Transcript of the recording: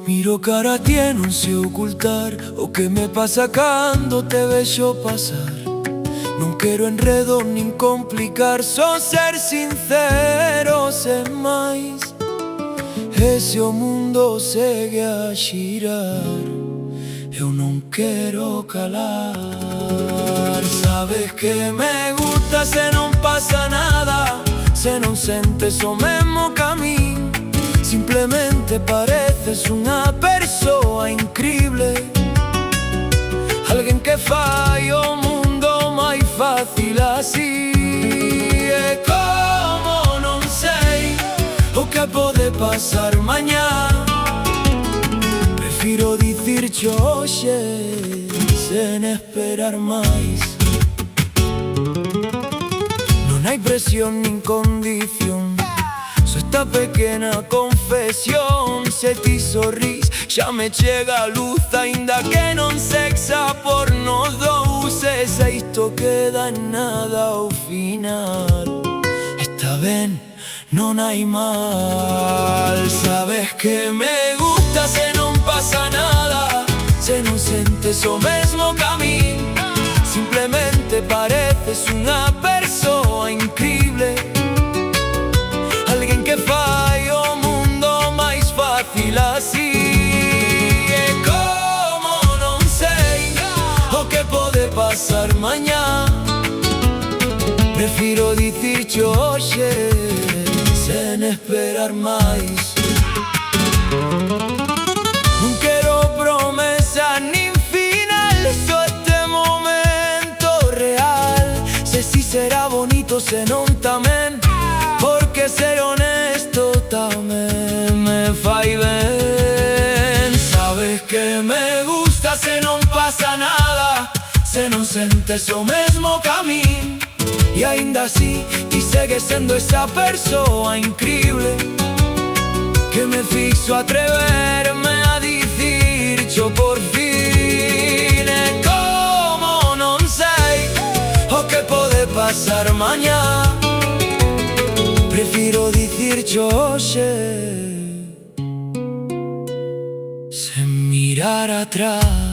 Miro cara tiene, non sé ocultar o que me pasa cando te vexo pasar. Non quero enredo nin complicar, só ser sincero sen máis. E se o mundo segue a xirar, eu non quero calar. Sabes que me gusta se non pasa nada, se non sentes o mesmo ca min. Simplemente pareces unha persoa increíble, alguén que fai o mundo máis fácil así. E como non sei o que pode pasar mañá, prefiro dicircho hoxe sen esperar máis. Non hai presión nin condición, só esta pequena confesión. Se ti sorrís xa me chega a luz, aínda que non sexa por nos dous. E se isto queda en nada ao final, está ben, non hai mal. Sabes que me gusta se non pasa nada, se non sentes o mesmo ca min. Simplemente pareces unha persoa increíble, alguén que fai o mundo máis fácil así. E como non sei o que pode pasar mañá, prefiro dicircho hoxe sen esperar máis. Non quero promesa nin final, só este momento real. Se si será bonito se non tamén, porque ser honesto tamén me fai ben. Sabes que me gusta se non pasa nada, se non sentes o mesmo ca min. E aínda así ti segues sendo esa persoa increíble, que me fixo atreverme a dicircho por fin. E como non sei o que pode pasar mañá, prefiro dicircho hoxe sen mirar atrás.